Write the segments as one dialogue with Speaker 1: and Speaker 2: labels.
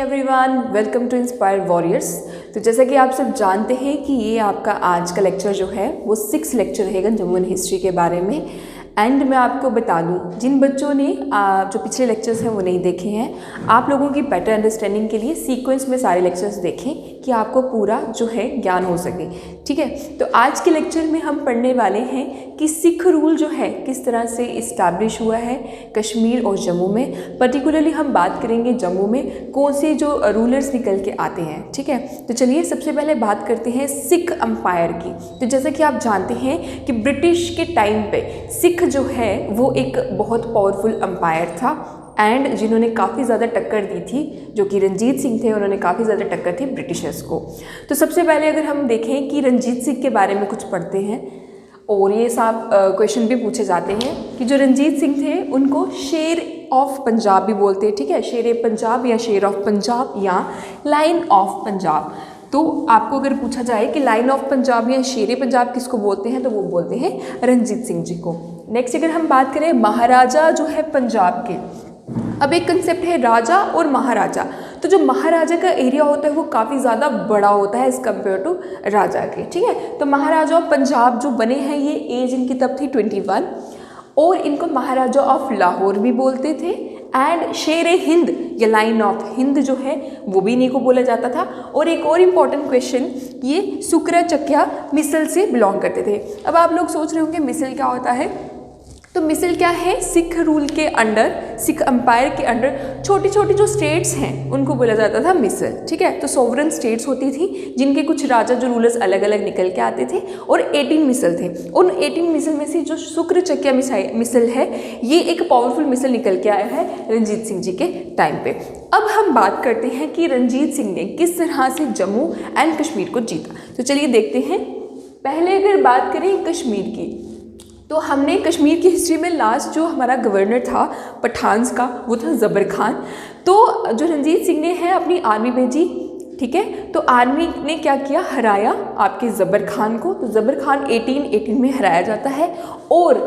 Speaker 1: Everyone, welcome to inspire warriors. तो जैसा कि आप सब जानते हैं कि ये आपका आज का लेक्चर जो है वो 6 लेक्चर रहेगा जम्मू एंड हिस्ट्री के बारे में। एंड मैं आपको बता दूं, जिन बच्चों ने जो पिछले लेक्चर्स हैं वो नहीं देखे हैं, आप लोगों की बेटर अंडरस्टैंडिंग के लिए सीक्वेंस में सारे लेक्चर्स देखें कि आपको पूरा जो है ज्ञान हो सके। ठीक है, तो आज के लेक्चर में हम पढ़ने वाले हैं कि सिख रूल जो है किस तरह से इस्टेब्लिश हुआ है कश्मीर और जम्मू में। पर्टिकुलरली हम बात करेंगे जम्मू में कौन से जो रूलर्स निकल के आते हैं। ठीक है, तो चलिए सबसे पहले बात करते हैं सिख अम्पायर की। तो जैसा कि आप जानते हैं कि ब्रिटिश के टाइम पे सिख जो है वो एक बहुत पावरफुल अम्पायर था एंड जिन्होंने काफ़ी ज़्यादा टक्कर दी थी, जो कि रंजीत सिंह थे, उन्होंने काफ़ी ज़्यादा टक्कर थी ब्रिटिशर्स को। तो सबसे पहले अगर हम देखें कि रंजीत सिंह के बारे में कुछ पढ़ते हैं, और ये साफ क्वेश्चन भी पूछे जाते हैं कि जो रंजीत सिंह थे उनको शेर ऑफ पंजाब भी बोलते हैं। ठीक है, शेर पंजाब या शेर ऑफ पंजाब या लाइन ऑफ पंजाब। तो आपको अगर पूछा जाए कि लाइन ऑफ पंजाब या शेर पंजाब किसको बोलते हैं, तो वो बोलते हैं रंजीत सिंह जी को। नेक्स्ट अगर हम बात करें महाराजा जो है पंजाब के, अब एक कंसेप्ट है राजा और महाराजा। तो जो महाराजा का एरिया होता है वो काफ़ी ज़्यादा बड़ा होता है एज़ कम्पेयर टू राजा के। ठीक है, तो महाराजा ऑफ पंजाब जो बने हैं, ये एज इनकी तब थी 21, और इनको महाराजा ऑफ लाहौर भी बोलते थे। एंड शेर हिंद या लाइन ऑफ हिंद जो है वो भी इन्हीं को बोला जाता था। और एक और इम्पॉर्टेंट क्वेश्चन, ये सुकरा चकिया मिसल से बिलोंग करते थे। अब आप लोग सोच रहे होंगे मिसल क्या होता है, तो मिसल क्या है, सिख रूल के अंडर, सिख अम्पायर के अंडर छोटी छोटी जो स्टेट्स हैं उनको बोला जाता था मिसल। ठीक है, तो सोवरन स्टेट्स होती थी जिनके कुछ राजा जो रूलर्स अलग अलग निकल के आते थे, और 18 मिसल थे। उन 18 मिसल में से जो शुक्र चकिया मिसल है, ये एक पावरफुल मिसल निकल के आया है रंजीत सिंह जी के टाइम पे। अब हम बात करते हैं कि रंजीत सिंह ने किस तरह से जम्मू एंड कश्मीर को जीता। तो चलिए देखते हैं। पहले अगर बात करें कश्मीर की, तो हमने कश्मीर की हिस्ट्री में लास्ट जो हमारा गवर्नर था पठान्स का, वो था ज़बर खान। तो जो रंजीत सिंह ने है अपनी आर्मी भेजी। ठीक है, तो आर्मी ने क्या किया, हराया आपके ज़बर खान को। तो ज़बर खान 1818 में हराया जाता है, और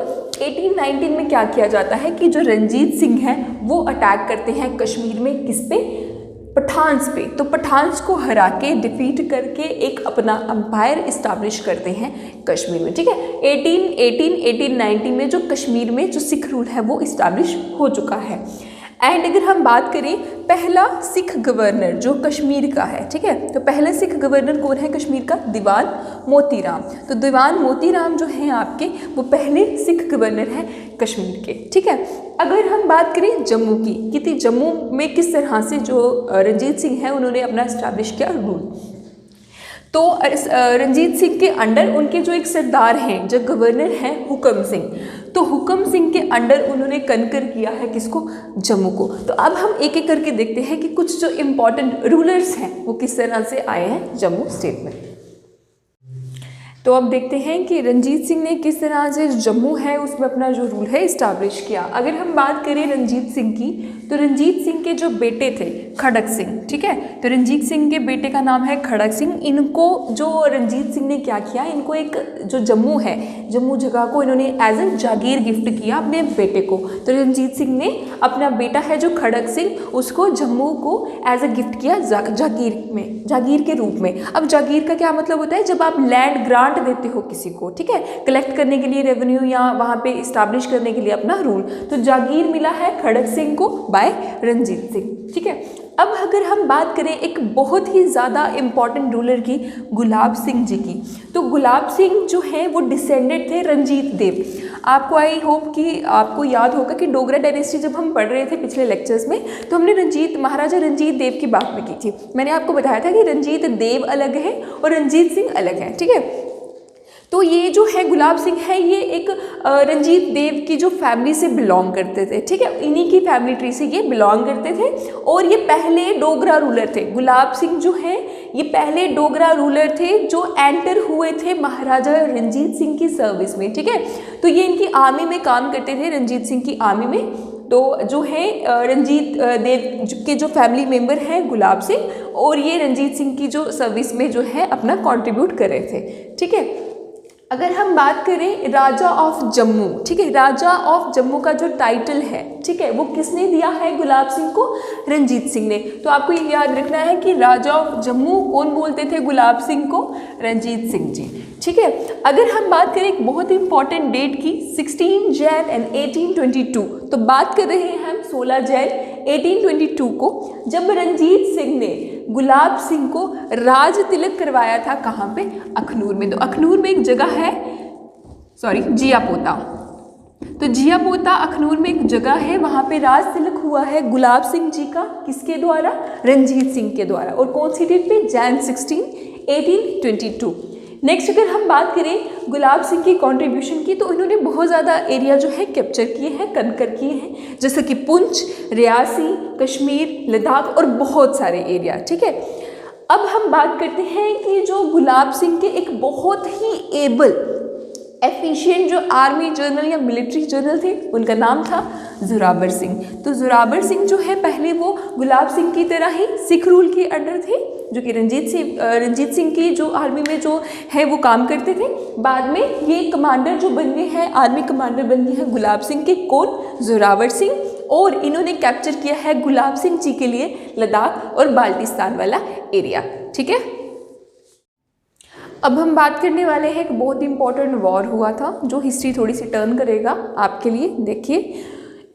Speaker 1: 1819 में क्या किया जाता है कि जो रंजीत सिंह है वो अटैक करते हैं कश्मीर में, किस पे, पठान्स पे। तो पठान्स को हरा के डिफीट करके एक अपना अम्पायर इस्टेब्लिश करते हैं कश्मीर में। ठीक है, 1890 में जो कश्मीर में जो सिख रूल है वो इस्टेब्लिश हो चुका है। एंड अगर हम बात करें पहला सिख गवर्नर जो कश्मीर का है, ठीक है, तो पहला सिख गवर्नर कौन है कश्मीर का, दीवान मोतीराम। तो दीवान मोतीराम जो हैं आपके, वो पहले सिख गवर्नर हैं कश्मीर के। ठीक है, अगर हम बात करें जम्मू की, कि जम्मू में किस तरह से जो रंजीत सिंह हैं उन्होंने अपना इस्टेब्लिश किया रूल। तो रंजीत सिंह के अंडर उनके जो एक सरदार हैं, जो गवर्नर हैं हुकम सिंह, तो हुकम सिंह के अंडर उन्होंने कनकर किया है किसको, जम्मू को। तो अब हम एक एक करके देखते हैं कि कुछ जो इम्पोर्टेंट रूलर्स हैं वो किस तरह से आए हैं जम्मू स्टेट में। तो अब देखते हैं कि रंजीत सिंह ने किस तरह से जम्मू है उसमें अपना जो रूल है इस्टेब्लिश किया। अगर हम बात करें रंजीत सिंह की, तो रंजीत सिंह के जो बेटे थे खड़क सिंह, ठीक है, तो रंजीत सिंह के बेटे का नाम है खड़क सिंह। इनको जो रंजीत सिंह ने क्या किया, इनको एक जो जम्मू है, जम्मू जगह को इन्होंने एज ए जागीर गिफ्ट किया अपने बेटे को। तो रंजीत सिंह ने अपना बेटा है जो खड़क सिंह, उसको जम्मू को एज ए गिफ्ट किया जागीर में, जागीर के रूप में। अब जागीर का क्या मतलब होता है, जब आप लैंड ग्रांट देते हो किसी को, ठीक है, कलेक्ट करने के लिए रेवेन्यू या वहाँ पे इस्टेब्लिश करने के लिए अपना रूल। तो जागीर मिला है खड़क सिंह को बाय रंजीत सिंह। ठीक है, अब अगर हम बात करें एक बहुत ही ज़्यादा इम्पॉर्टेंट रूलर की, गुलाब सिंह जी की, तो गुलाब सिंह जो है वो डिसेंडेड थे रंजीत देव। आपको आई होप कि आपको याद होगा कि डोगरा डायनेस्टी जब हम पढ़ रहे थे पिछले लेक्चर्स में, तो हमने महाराजा रंजीत देव की बात भी की थी। मैंने आपको बताया था कि रंजीत देव अलग है और रंजीत सिंह अलग है। ठीक है, तो ये जो है गुलाब सिंह है, ये एक रंजीत देव की जो फैमिली से बिलोंग करते थे। ठीक है, इन्हीं की फैमिली ट्री से ये बिलोंग करते थे, और ये पहले डोगरा रूलर थे। गुलाब सिंह जो है ये पहले डोगरा रूलर थे जो एंटर हुए थे महाराजा रंजीत सिंह की सर्विस में। ठीक है, तो ये इनकी आर्मी में काम करते थे, रंजीत सिंह की आर्मी में। तो जो है रंजीत देव के जो फैमिली मेंबर हैं गुलाब सिंह, और ये रंजीत सिंह की जो सर्विस में जो है अपना कंट्रीब्यूट कर रहे थे। ठीक है, अगर हम बात करें राजा ऑफ जम्मू, ठीक है, राजा ऑफ जम्मू का जो टाइटल है, ठीक है, वो किसने दिया है गुलाब सिंह को? रंजीत सिंह ने। तो आपको ये याद रखना है कि राजा ऑफ जम्मू कौन बोलते थे गुलाब सिंह को? रंजीत सिंह जी, ठीक है। अगर हम बात करें एक बहुत इंपॉर्टेंट डेट की 16 जैन एंड 1822, तो बात कर रहे हैं हम 16 जैन 1822 को, जब रंजीत सिंह ने गुलाब सिंह को राज तिलक करवाया था। कहाँ पे? अखनूर में। तो अखनूर में एक जगह है, जियापोता। तो जियापोता अखनूर में एक जगह है, वहाँ पे राज तिलक हुआ है गुलाब सिंह जी का। किसके द्वारा? रंजीत सिंह के द्वारा। और कौन सी डेट पे? जैन 16 1822। नेक्स्ट अगर हम बात करें गुलाब सिंह की कंट्रीब्यूशन की, तो इन्होंने बहुत ज़्यादा एरिया जो है कैप्चर किए हैं, कनकर किए हैं, जैसे कि पुंछ, रियासी, कश्मीर, लद्दाख और बहुत सारे एरिया, ठीक है। अब हम बात करते हैं कि जो गुलाब सिंह के एक बहुत ही एबल एफिशिएंट जो आर्मी जनरल या मिलिट्री जनरल थे, उनका नाम था जोरावर सिंह। तो जोरावर सिंह जो है पहले वो गुलाब सिंह की तरह ही सिख रूल के अंडर थे, जो कि रंजीत सिंह की जो आर्मी में जो है वो काम करते थे। बाद में ये कमांडर जो बन गए हैं, आर्मी कमांडर बन गए हैं गुलाब सिंह के, कौन? जोरावर सिंह। और इन्होंने कैप्चर किया है गुलाब सिंह जी के लिए लद्दाख और बाल्टिस्तान वाला एरिया, ठीक है। अब हम बात करने वाले हैं एक बहुत इंपॉर्टेंट वॉर हुआ था, जो हिस्ट्री थोड़ी सी टर्न करेगा आपके लिए। देखिए,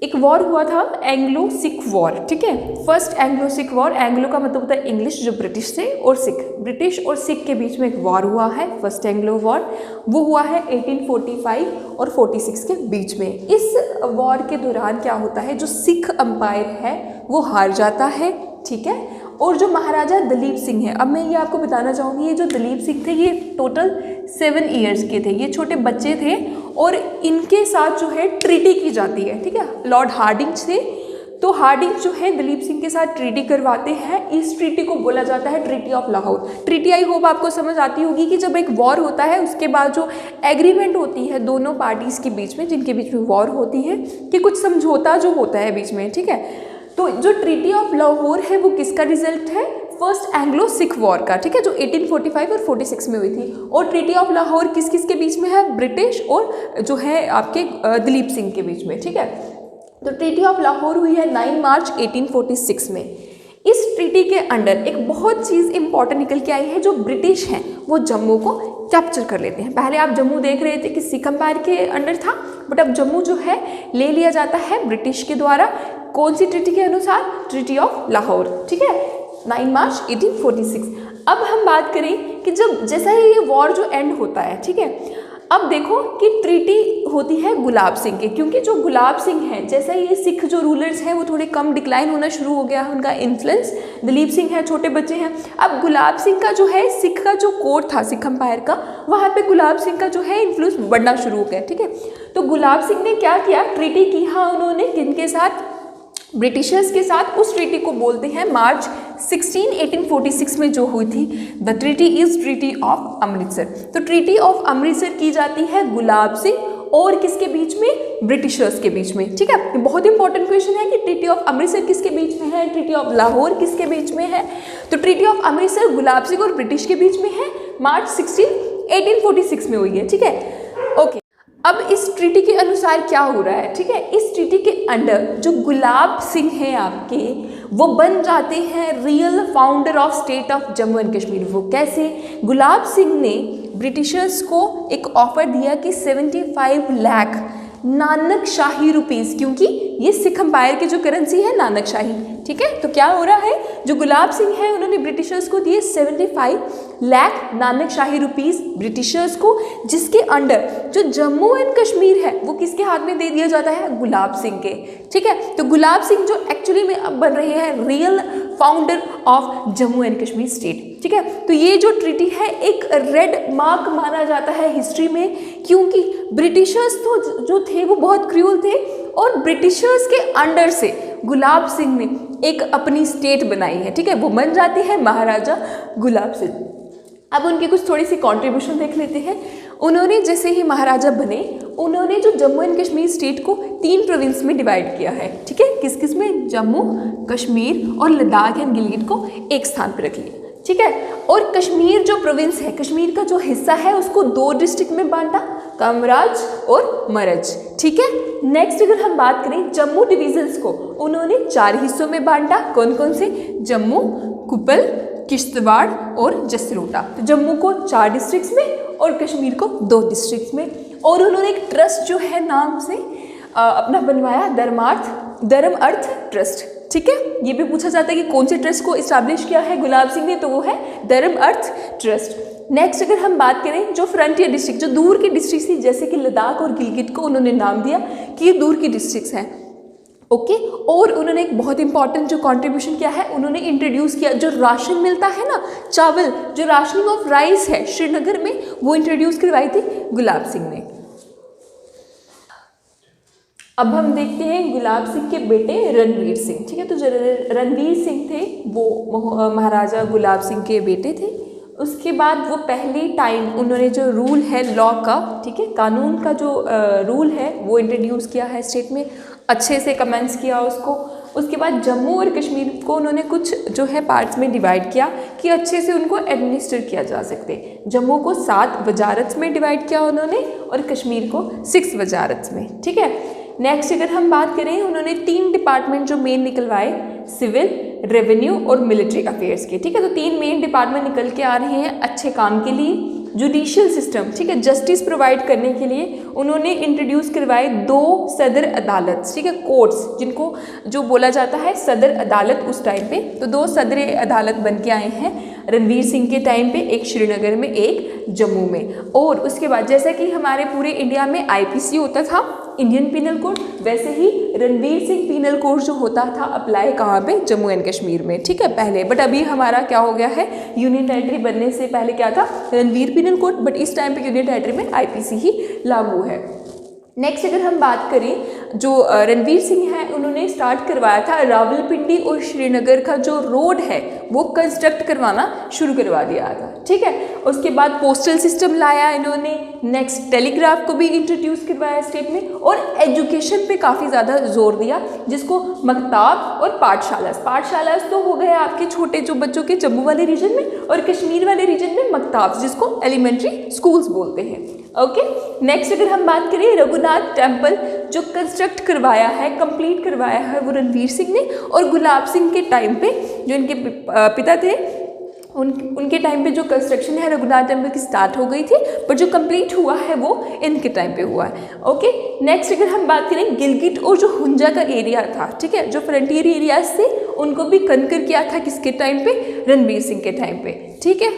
Speaker 1: एक वॉर हुआ था एंग्लो सिख वॉर, ठीक है। First Anglo Sikh war, Anglo का मतलब होता है इंग्लिश, जो ब्रिटिश थे, और सिख, ब्रिटिश और सिख के बीच में एक वॉर हुआ है, फर्स्ट एंग्लो वॉर। वो हुआ है 1845 और 46 के बीच में। इस वॉर के दौरान क्या होता है, जो सिख अंपायर है वो हार जाता है, ठीक है। और जो महाराजा दलीप सिंह है, अब मैं ये आपको बताना चाहूँगी, ये जो दलीप सिंह थे ये टोटल 7 ईयर्स के थे, ये छोटे बच्चे थे, और इनके साथ जो है ट्रीटी की जाती है, ठीक है। लॉर्ड हार्डिंज थे, तो हार्डिंज जो है दलीप सिंह के साथ ट्रीटी करवाते हैं। इस ट्रीटी को बोला जाता है treaty of Lahore. Treaty I hope आपको समझ आती होगी कि जब एक वॉर होता है उसके बाद जो एग्रीमेंट होती है दोनों पार्टीज़ के बीच में, जिनके बीच में वॉर होती है, कि कुछ समझौता जो होता है बीच में, ठीक है। तो जो ट्रीटी ऑफ लाहौर है वो किसका रिजल्ट है? फर्स्ट एंग्लो सिख वॉर का, ठीक है, जो 1845 और 46 में हुई थी। और ट्रीटी ऑफ लाहौर किस किस के बीच में है? ब्रिटिश और जो है आपके दलीप सिंह के बीच में, ठीक है। तो ट्रीटी ऑफ लाहौर हुई है 9 मार्च 1846 में। इस ट्रीटी के अंडर एक बहुत चीज़ इंपॉर्टेंट निकल के आई है, जो ब्रिटिश हैं वो जम्मू को कैप्चर कर लेते हैं। पहले आप जम्मू देख रहे थे कि सिख अंपायर के अंडर था, बट अब जम्मू जो है ले लिया जाता है ब्रिटिश के द्वारा। कौन सी ट्रीटी के अनुसार? ट्रीटी ऑफ लाहौर, ठीक है, 9 मार्च 1846। अब हम बात करें कि जब जैसा ही ये वॉर जो एंड होता है, ठीक है, अब देखो कि ट्रीटी होती है गुलाब सिंह के, क्योंकि जो गुलाब सिंह हैं, जैसा ही ये सिख जो रूलर्स हैं वो थोड़े कम डिक्लाइन होना शुरू हो गया है उनका इन्फ्लुएंस। दलीप सिंह है, छोटे बच्चे हैं। अब गुलाब सिंह का जो है सिख का जो कोर्ट था सिख अंपायर का, वहाँ पे गुलाब सिंह का जो है इन्फ्लुएंस बढ़ना शुरू हो गया, ठीक है। तो गुलाब सिंह ने क्या किया? ट्रीटी की, हाँ, उन्होंने किनके साथ? ब्रिटिशर्स के साथ। उस ट्रीटी को बोलते हैं मार्च 16 1846 में जो हुई थी, the treaty is treaty of Amritsar. तो ट्रीटी ऑफ अमृतसर की जाती है गुलाब सिंह और किसके बीच में? ब्रिटिशर्स के बीच में, ठीक है। बहुत इंपॉर्टेंट क्वेश्चन है कि ट्रीटी ऑफ अमृतसर किसके बीच में है, ट्रीटी ऑफ लाहौर किसके बीच में है? तो ट्रीटी ऑफ अमृतसर गुलाब सिंह और ब्रिटिश के बीच में है, मार्च 16 1846 में हुई है, ठीक है, ओके। अब इस ट्रीटी के अनुसार क्या हो रहा है, ठीक है, इस ट्रीटी के अंडर जो गुलाब सिंह हैं आपके, वो बन जाते हैं real founder of state of Jammu and Kashmir. वो कैसे? गुलाब सिंह ने ब्रिटिशर्स को एक ऑफर दिया कि 75 लाख नानक शाही रुपीज़, क्योंकि ये सिख अंपायर की जो करेंसी है नानक शाही, ठीक है। तो क्या हो रहा है, जो गुलाब सिंह है उन्होंने ब्रिटिशर्स को दिए 75 लाख नानक शाही रुपीज़ ब्रिटिशर्स को, जिसके अंडर जो जम्मू एंड कश्मीर है वो किसके हाथ में दे दिया जाता है? गुलाब सिंह के, ठीक है। तो गुलाब सिंह जो एक्चुअली में अब बन रहे हैं real founder of Jammu and Kashmir state, ठीक है। तो ये जो ट्रीटी है एक रेड मार्क माना जाता है हिस्ट्री में, क्योंकि ब्रिटिशर्स तो जो थे वो बहुत क्रूअल थे, और ब्रिटिशर्स के अंडर से गुलाब सिंह ने एक अपनी स्टेट बनाई है, ठीक है। वो बन जाती है महाराजा गुलाब सिंह। अब उनकी कुछ थोड़ी सी कंट्रीब्यूशन देख लेते हैं। उन्होंने जैसे ही महाराजा बने, उन्होंने जो जम्मू एंड कश्मीर स्टेट को 3 प्रोविंस में डिवाइड किया है, ठीक है। किस किस में? जम्मू, कश्मीर और लद्दाख एंड गिलगित को एक स्थान पर रख लिया, ठीक है। और कश्मीर जो प्रोविंस है, कश्मीर का जो हिस्सा है उसको 2 डिस्ट्रिक्ट में बांटा, कामराज और मरज, ठीक है। नेक्स्ट अगर हम बात करें जम्मू डिविजन्स को, उन्होंने 4 हिस्सों में बांटा, कौन कौन से, जम्मू, कुपल, किश्तवाड़ और जसरोटा। तो जम्मू को 4 डिस्ट्रिक्ट्स में और कश्मीर को 2 डिस्ट्रिक्ट्स में। और उन्होंने एक ट्रस्ट जो है नाम से अपना बनवाया, धर्म अर्थ ट्रस्ट, ठीक है। ये भी पूछा जाता है कि कौन से ट्रस्ट को इस्टेब्लिश किया है गुलाब सिंह ने, तो वो है धर्म अर्थ ट्रस्ट। नेक्स्ट अगर हम बात करें जो फ्रंटियर डिस्ट्रिक्ट, जो दूर की डिस्ट्रिक्ट थी, जैसे कि लद्दाख और गिलगित को उन्होंने नाम दिया कि ये दूर की डिस्ट्रिक्ट्स हैं, ओके। और उन्होंने एक बहुत इंपॉर्टेंट जो कंट्रीब्यूशन किया है, उन्होंने इंट्रोड्यूस किया जो राशन मिलता है ना, चावल, जो राशनिंग ऑफ राइस है श्रीनगर में, वो इंट्रोड्यूस करवाई थी गुलाब सिंह ने। अब हम देखते हैं गुलाब सिंह के बेटे रणवीर सिंह, ठीक है। तो जो रणवीर सिंह थे वो महाराजा गुलाब सिंह के बेटे थे। उसके बाद वो पहली टाइम उन्होंने जो रूल है लॉ का, ठीक है, कानून का जो रूल है वो इंट्रोड्यूस किया है स्टेट में, अच्छे से कमेंस किया उसको। उसके बाद जम्मू और कश्मीर को उन्होंने कुछ जो है पार्ट्स में डिवाइड किया कि अच्छे से उनको एडमिनिस्टर किया जा सकते। जम्मू को 7 वजारत में डिवाइड किया उन्होंने और कश्मीर को 6 वजारत में, ठीक है। नेक्स्ट अगर हम बात करें, उन्होंने 3 डिपार्टमेंट जो मेन निकलवाए, सिविल, रेवेन्यू और मिलिट्री अफेयर्स के, ठीक है। तो 3 मेन डिपार्टमेंट निकल के आ रहे हैं अच्छे काम के लिए। जुडिशियल सिस्टम, ठीक है, जस्टिस प्रोवाइड करने के लिए उन्होंने इंट्रोड्यूस करवाए 2 सदर अदालत, ठीक है, कोर्ट्स, जिनको जो बोला जाता है सदर अदालत उस टाइम पे। तो 2 सदर अदालत बन के आए हैं रणवीर सिंह के टाइम पे, एक श्रीनगर में, एक जम्मू में। और उसके बाद जैसा कि हमारे पूरे इंडिया में आईपीसी होता था, इंडियन पीनल कोड, वैसे ही रणवीर सिंह पीनल कोड जो होता था अप्लाई कहाँ पे, जम्मू एंड कश्मीर में, ठीक है, पहले। बट अभी हमारा क्या हो गया है, यूनियन टेरिटरी बनने से पहले क्या था, रणवीर पीनल कोड, बट इस टाइम पे यूनियन टेरिटरी में आईपीसी ही लागू है। नेक्स्ट अगर हम बात करें, जो रणवीर सिंह है उन्होंने स्टार्ट करवाया था रावलपिंडी और श्रीनगर का जो रोड है वो कंस्ट्रक्ट करवाना शुरू करवा दिया था, ठीक है। उसके बाद पोस्टल सिस्टम लाया इन्होंने, नेक्स्ट टेलीग्राफ को भी इंट्रोड्यूस करवाया स्टेट में, और एजुकेशन पे काफ़ी ज़्यादा जोर दिया, जिसको मकताब और पाठशाला तो हो गए आपके छोटे जो बच्चों के जम्मू वाले रीजन में, और कश्मीर वाले रीजन में मकताब, जिसको एलिमेंट्री स्कूल्स बोलते हैं, ओके। नेक्स्ट अगर हम बात करें, रघुनाथ टेम्पल जो कंस्ट्रक्ट करवाया है, कंप्लीट करवाया है वो रणवीर सिंह ने, और गुलाब सिंह के टाइम पे जो इनके पिता थे उनके टाइम पे जो कंस्ट्रक्शन है रघुनाथ टेम्पल की स्टार्ट हो गई थी, पर जो कंप्लीट हुआ है वो इनके टाइम पे हुआ है, ओके। नेक्स्ट अगर हम बात करें, गिलगित और जो हुंजा का एरिया था, ठीक है, जो फ्रंटियर एरियाज थे उनको भी कनकर किया था किसके टाइम पे, रणवीर सिंह के टाइम पे, ठीक है।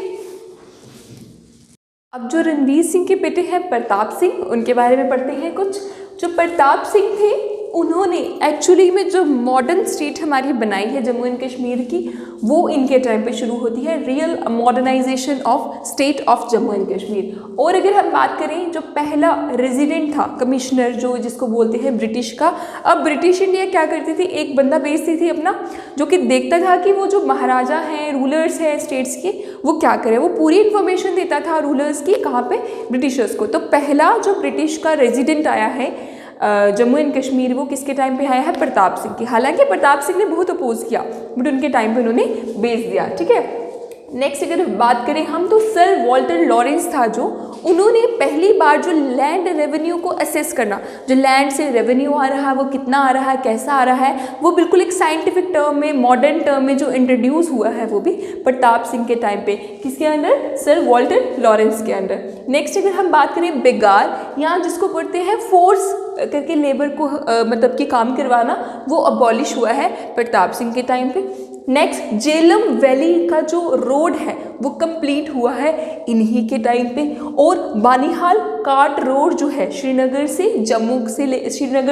Speaker 1: अब जो रणवीर सिंह के बेटे हैं प्रताप सिंह, उनके बारे में पढ़ते हैं कुछ। जो प्रताप सिंह थे उन्होंने एक्चुअली में जो मॉडर्न स्टेट हमारी बनाई है जम्मू एंड कश्मीर की, वो इनके टाइम पे शुरू होती है, real modernisation of state of Jammu and Kashmir. और अगर हम बात करें, जो पहला रेजिडेंट था, कमिश्नर जो जिसको बोलते हैं ब्रिटिश का, अब ब्रिटिश इंडिया क्या करती थी, एक बंदा भेजती थी अपना, जो कि देखता था कि वो जो महाराजा हैं, रूलर्स हैं स्टेट्स के, वो क्या करें, वो पूरी इन्फॉर्मेशन देता था रूलर्स की, कहाँ पे, ब्रिटिशर्स को। तो पहला जो ब्रिटिश का रेजिडेंट आया है जम्मू एंड कश्मीर, वो किसके टाइम पे आया है, प्रताप सिंह की। हालांकि प्रताप सिंह ने बहुत अपोज किया, बट उनके टाइम पे उन्होंने भेज दिया, ठीक है। नेक्स्ट अगर बात करें हम, तो सर वॉल्टर लॉरेंस था जो, उन्होंने पहली बार जो लैंड रेवेन्यू को असेस करना, जो लैंड से रेवेन्यू आ रहा है वो कितना आ रहा है, कैसा आ रहा है, वो बिल्कुल एक साइंटिफिक टर्म में, मॉडर्न टर्म में जो इंट्रोड्यूस हुआ है, वो भी प्रताप सिंह के टाइम पे, किसके अंडर, सर वॉल्टर लॉरेंस के अंडर। नेक्स्ट अगर हम बात करें बेगार, यहाँ जिसको पढ़ते हैं फोर्स करके लेबर को मतलब कि काम करवाना, वो अबॉलिश हुआ है प्रताप सिंह के टाइम पे। नेक्स्ट झेलम वैली का जो रोड है वो कंप्लीट हुआ है इन्हीं के टाइम पे। और बानिहाल काट रोड जो है श्रीनगर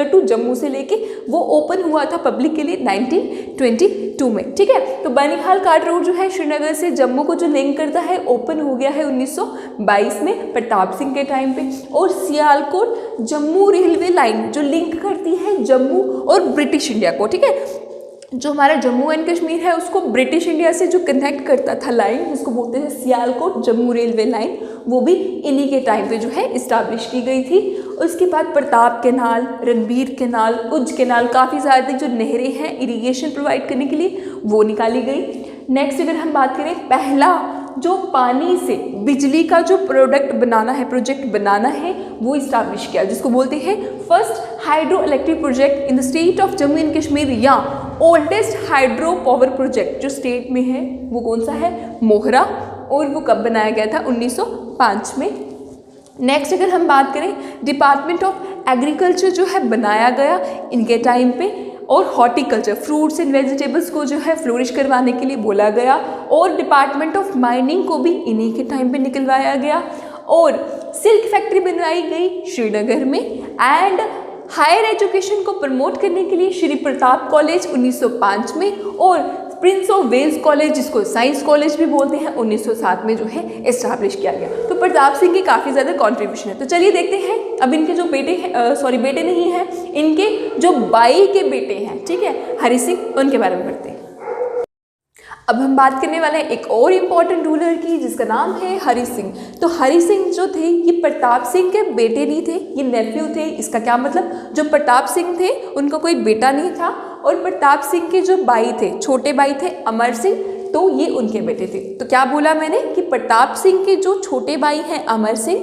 Speaker 1: टू जम्मू से लेके वो ओपन हुआ था पब्लिक के लिए 1922 में, ठीक है। तो बानिहाल काट रोड जो है श्रीनगर से जम्मू को जो लिंक करता है ओपन हो गया है 1922 में प्रताप सिंह के टाइम पे। और सियालकोट जम्मू रेलवे लाइन जो लिंक करती है जम्मू और ब्रिटिश इंडिया को, ठीक है, जो हमारा जम्मू एंड कश्मीर है उसको ब्रिटिश इंडिया से जो कनेक्ट करता था लाइन, जिसको बोलते हैं सियालकोट जम्मू रेलवे लाइन, वो भी इन्हीं के टाइम पे जो है इस्टेब्लिश की गई थी। उसके बाद प्रताप कैनाल, रणबीर कैनाल, उज कैनाल, काफ़ी सारी जो नहरें हैं इरिगेशन प्रोवाइड करने के लिए वो निकाली गई। नेक्स्ट अगर हम बात करें, पहला जो पानी से बिजली का जो प्रोजेक्ट बनाना है वो इस्टेब्लिश किया, जिसको बोलते हैं first hydro electric project in the state of Jammu and Kashmir, या ओल्डेस्ट हाइड्रो पावर प्रोजेक्ट जो स्टेट में है वो कौन सा है, मोहरा, और वो कब बनाया गया था, 1905 में। नेक्स्ट अगर हम बात करें, डिपार्टमेंट ऑफ एग्रीकल्चर जो है बनाया गया इनके टाइम पे, और हॉर्टिकल्चर फ्रूट्स एंड वेजिटेबल्स को जो है फ्लोरिश करवाने के लिए बोला गया, और डिपार्टमेंट ऑफ माइनिंग को भी इन्हीं के टाइम पे निकलवाया गया, और सिल्क फैक्ट्री बनवाई गई श्रीनगर में, एंड हायर एजुकेशन को प्रमोट करने के लिए श्री प्रताप कॉलेज 1905 में, और प्रिंस ऑफ वेल्स कॉलेज जिसको साइंस कॉलेज भी बोलते हैं 1907 में जो है इस्टेब्लिश किया गया। तो प्रताप सिंह की काफ़ी ज़्यादा कंट्रीब्यूशन है। तो चलिए देखते हैं अब इनके जो बेटे हैं, बेटे नहीं हैं, इनके जो बाई के बेटे हैं, ठीक है, हरि सिंह, उनके बारे में पढ़ते हैं। अब हम बात करने वाले हैं एक और इम्पॉर्टेंट रूलर की जिसका नाम है हरि सिंह। तो हरि सिंह जो थे ये प्रताप सिंह के बेटे नहीं थे, ये नेफ्यू थे। इसका क्या मतलब, जो प्रताप सिंह थे उनका कोई बेटा नहीं था, और प्रताप सिंह के जो भाई थे, छोटे भाई थे अमर सिंह, तो ये उनके बेटे थे। तो क्या बोला मैंने कि प्रताप सिंह के जो छोटे भाई हैं अमर सिंह,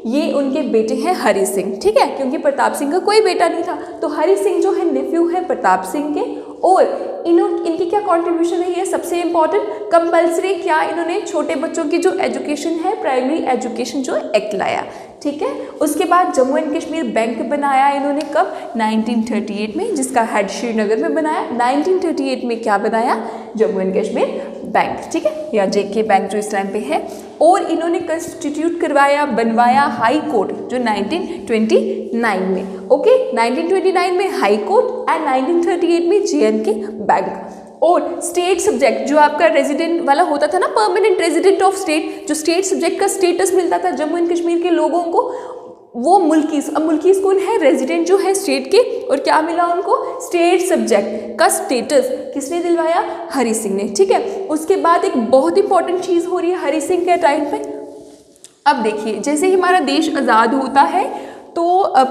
Speaker 1: ये उनके बेटे हैं हरि सिंह, ठीक है, क्योंकि प्रताप सिंह का कोई बेटा नहीं था। तो हरि सिंह जो है नेफ्यू है प्रताप सिंह के, और इनकी क्या कंट्रीब्यूशन रही है, सबसे इंपॉर्टेंट, कंपलसरी क्या इन्होंने छोटे बच्चों की जो एजुकेशन है, प्राइमरी एजुकेशन जो एक्ट लाया, ठीक है। उसके बाद जम्मू एंड कश्मीर बैंक बनाया इन्होंने, कब, 1938 में, जिसका हेड श्रीनगर में बनाया। 1938 में क्या बनाया, जम्मू एंड कश्मीर बैंक, ठीक है, या जेके बैंक जो इस टाइम पे है। और इन्होंने कंस्टिट्यूट करवाया, बनवाया हाई कोर्ट जो 1929 में, ओके, 1929 में हाई कोर्ट, एंड 1938 में JNK बैंक। और स्टेट सब्जेक्ट जो आपका रेजिडेंट वाला होता था ना, परमानेंट रेजिडेंट ऑफ स्टेट, जो स्टेट सब्जेक्ट का स्टेटस मिलता था जम्मू एंड कश्मीर के लोगों को, वो मुल्कीस। अब मुल्कीस कौन है, रेजिडेंट जो है स्टेट के, और क्या मिला उनको, स्टेट सब्जेक्ट का स्टेटस किसने दिलवाया, हरि सिंह ने, ठीक है। उसके बाद एक बहुत इंपॉर्टेंट चीज़ हो रही है हरि सिंह के टाइम पे। अब देखिए, जैसे ही हमारा देश आज़ाद होता है तो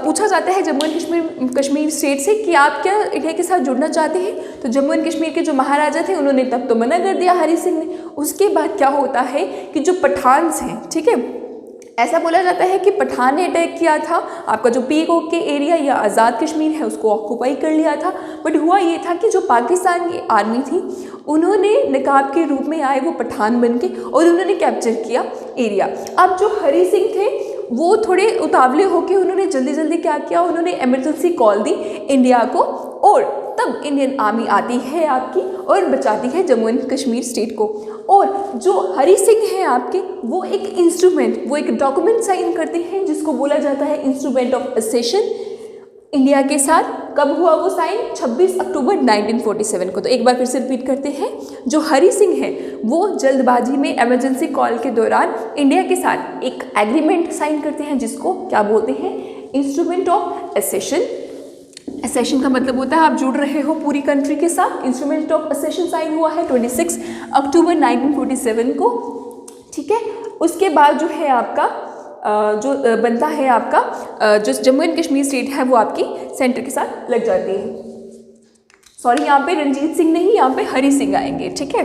Speaker 1: पूछा जाता है जम्मू एंड कश्मीर स्टेट से कि आप क्या इंडिया के साथ जुड़ना चाहते हैं। तो जम्मू एंड कश्मीर के जो महाराजा थे उन्होंने तब तो मना कर दिया हरि सिंह ने। उसके बाद क्या होता है कि जो पठान्स हैं, ठीक है, ऐसा बोला जाता है कि पठान ने अटैक किया था, आपका जो पीओके के एरिया या आज़ाद कश्मीर है उसको ऑक्यूपाई कर लिया था। बट हुआ ये था कि जो पाकिस्तान की आर्मी थी उन्होंने नकाब के रूप में आए वो पठान बन के, और उन्होंने कैप्चर किया एरिया। अब जो हरि सिंह थे वो थोड़े उतावले होके उन्होंने जल्दी जल्दी क्या किया, उन्होंने इमरजेंसी कॉल दी इंडिया को, और तब इंडियन आर्मी आती है आपकी और बचाती है जम्मू एंड कश्मीर स्टेट को। और जो हरि सिंह हैं आपके, वो एक इंस्ट्रूमेंट, वो एक डॉक्यूमेंट साइन करते हैं जिसको बोला जाता है इंस्ट्रूमेंट ऑफ असेशन इंडिया के साथ। कब हुआ वो साइन, 26 अक्टूबर 1947 को। तो एक बार फिर से रिपीट करते हैं, जो हरि सिंह है वो जल्दबाजी में इमरजेंसी कॉल के दौरान इंडिया के साथ एक एग्रीमेंट साइन करते हैं जिसको क्या बोलते हैं, इंस्ट्रूमेंट ऑफ असेशन। असेशन का मतलब होता है आप जुड़ रहे हो पूरी कंट्री के साथ। इंस्ट्रूमेंट ऑफ असेशन साइन हुआ है 26 अक्टूबर 1947 को, ठीक है। उसके बाद जो है आपका जो बनता है आपका जो जम्मू एंड कश्मीर स्टेट है वो आपकी सेंटर के साथ लग जाती है। सॉरी, यहाँ पे रंजीत सिंह नहीं, यहाँ पे हरि सिंह आएंगे, ठीक है।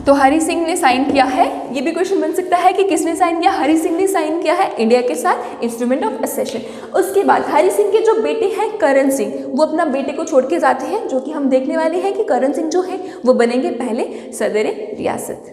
Speaker 1: तो हरि सिंह ने साइन किया है, ये भी क्वेश्चन बन सकता है कि किसने साइन किया, हरि सिंह ने साइन किया है इंडिया के साथ इंस्ट्रूमेंट ऑफ असेशन। उसके बाद हरि सिंह के जो बेटे हैं करण सिंह, वो अपना बेटे को छोड़ के जाते हैं, जो कि हम देखने वाले हैं कि करण सिंह जो है वो बनेंगे पहले सदर रियासत।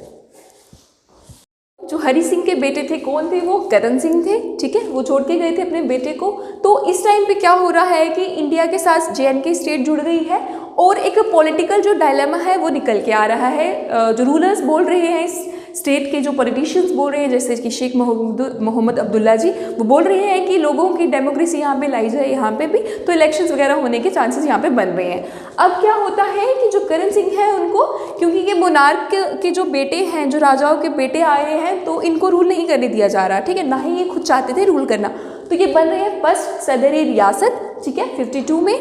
Speaker 1: जो हरि सिंह के बेटे थे कौन थे, वो करण सिंह थे, ठीक है, वो छोड़ के गए थे अपने बेटे को। तो इस टाइम पे क्या हो रहा है कि इंडिया के साथ JNK स्टेट जुड़ गई है, और एक पॉलिटिकल जो डायलेमा है वो निकल के आ रहा है। जो रूलर्स बोल रहे हैं इस स्टेट के, जो पॉलिटिशियंस बोल रहे हैं जैसे कि शेख मोहम्मद अब्दुल्ला जी, वो बोल रहे हैं कि लोगों की डेमोक्रेसी यहाँ पे लाई जाए, यहाँ पे भी तो इलेक्शंस वगैरह होने के चांसेस यहाँ पे बन रहे हैं। अब क्या होता है कि जो करण सिंह है उनको, क्योंकि ये मोनार्क के जो बेटे हैं, जो राजाओं के बेटे आए हैं, तो इनको रूल नहीं करने दिया जा रहा, ठीक है, ना ही ये खुद चाहते थे रूल करना। तो ये बन रहे हैं फर्स्ट सदर रियासत, ठीक है, 52 में।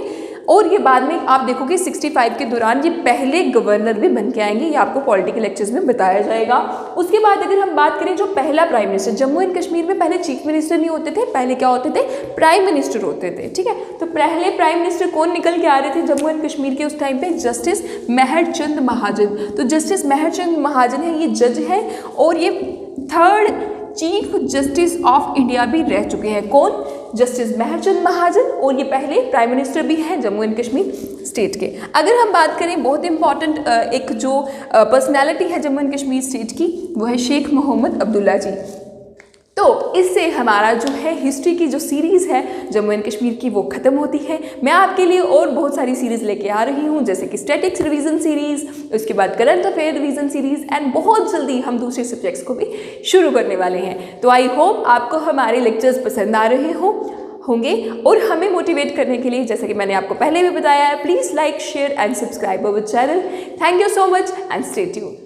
Speaker 1: और ये बाद में आप देखोगे 65 के दौरान ये पहले गवर्नर भी बन के आएंगे, ये आपको पॉलिटिकल लेक्चर्स में बताया जाएगा। उसके बाद अगर हम बात करें जो पहला prime minister, Jammu and Kashmir में पहले चीफ मिनिस्टर नहीं होते थे, पहले क्या होते थे, प्राइम मिनिस्टर होते थे, ठीक है। तो पहले प्राइम मिनिस्टर कौन निकल के आ रहे थे जम्मू एंड कश्मीर के उस टाइम पे, जस्टिस मेहरचंद महाजन। तो जस्टिस मेहरचंद महाजन है, ये जज है और ये 3rd chief justice of India भी रह चुके हैं। कौन, जस्टिस मेहरचंद महाजन, और ये पहले प्राइम मिनिस्टर भी हैं जम्मू एंड कश्मीर स्टेट के। अगर हम बात करें बहुत इंपॉर्टेंट एक जो पर्सनैलिटी है जम्मू एंड कश्मीर स्टेट की, वो है शेख मोहम्मद अब्दुल्ला जी। तो इससे हमारा जो है हिस्ट्री की जो सीरीज़ है जम्मू एंड कश्मीर की वो ख़त्म होती है। मैं आपके लिए और बहुत सारी सीरीज़ लेके आ रही हूँ, जैसे कि स्टैटिक्स रिवीजन सीरीज़, उसके बाद current affair revision series, and बहुत जल्दी हम दूसरे सब्जेक्ट्स को भी शुरू करने वाले हैं। तो आई होप आपको हमारे लेक्चर्स पसंद आ रहे होंगे और हमें मोटिवेट करने के लिए, जैसे कि मैंने आपको पहले भी बताया है, please like, share and subscribe our channel. Thank you so much and stay tuned.